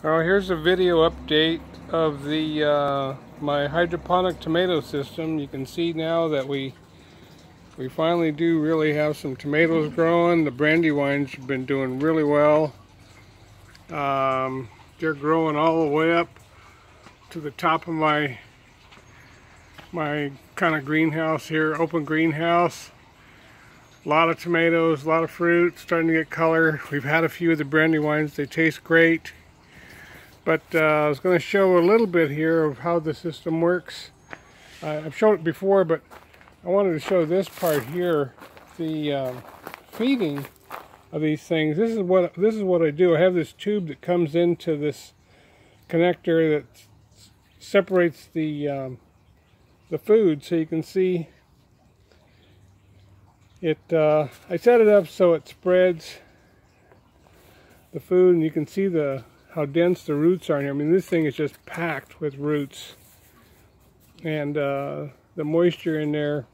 Here's a video update of the my hydroponic tomato system. You can see now that we finally do really have some tomatoes growing. The brandywines have been doing really well. They're growing all the way up to the top of my kind of greenhouse here, open greenhouse. A lot of tomatoes, a lot of fruit, starting to get color. We've had a few of the brandywines. They taste great. But I was going to show a little bit here of how the system works. I've shown it before, but I wanted to show this part here, the feeding of these things. This is what I do. I have this tube that comes into this connector that separates the food, so you can see it. I set it up so it spreads the food, and you can see how dense the roots are in here. I mean, this thing is just packed with roots, and the moisture in there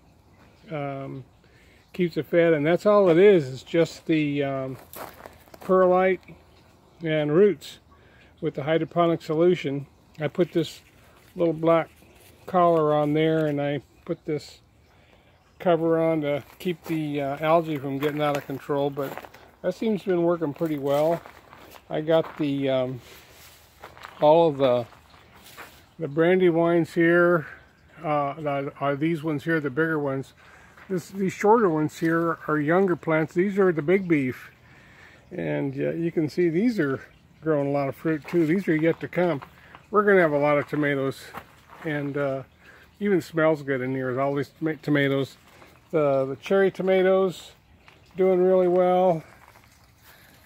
keeps it fed, and that's all it is. It's just the perlite and roots with the hydroponic solution. I put this little black collar on there, and I put this cover on to keep the algae from getting out of control, but that seems to have been working pretty well. I got the all of the brandywines here. Are these ones here, the bigger ones. These shorter ones here are younger plants. These are the big beef, and you can see these are growing a lot of fruit too. These are yet to come. We're going to have a lot of tomatoes, and even smells good in here with all these tomatoes. The cherry tomatoes doing really well.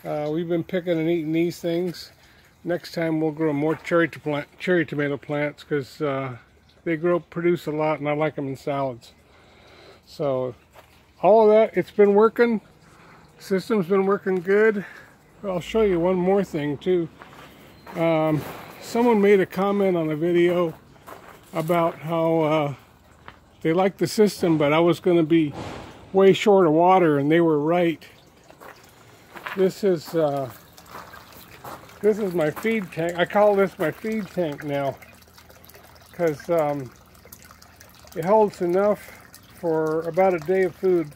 We've been picking and eating these things. Next time we'll grow more cherry tomato plants, because they produce a lot, and I like them in salads. So all of that, it's been working. System's been working good. I'll show you one more thing too. Someone made a comment on a video about how they liked the system, but I was going to be way short of water, and they were right. This is my feed tank. I call this my feed tank now, because it holds enough for about a day of food.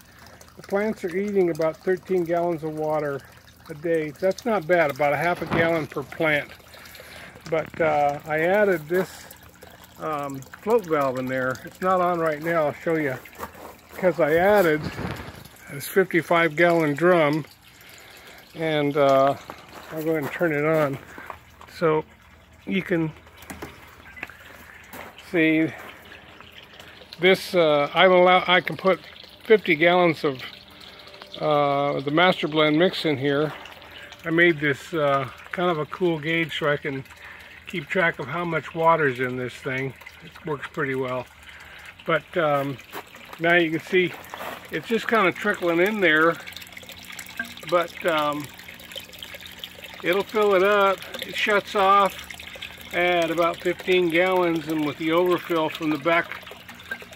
The plants are eating about 13 gallons of water a day. That's not bad, about a half a gallon per plant. But I added this float valve in there. It's not on right now. I'll show you, because I added this 55-gallon drum, and I'll go ahead and turn it on so you can see this. I can put 50 gallons of the Master Blend mix in here. I made this kind of a cool gauge so I can keep track of how much water's in this thing. It works pretty well. But now you can see it's just kind of trickling in there, but it'll fill it up. It shuts off at about 15 gallons, and with the overfill from the back,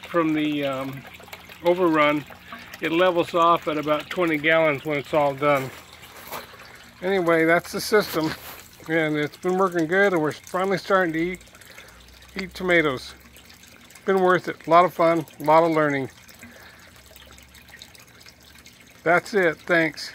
from the overrun, it levels off at about 20 gallons when it's all done. Anyway, that's the system, and it's been working good, and we're finally starting to eat tomatoes. It's been worth it. A lot of fun, a lot of learning. That's it. Thanks.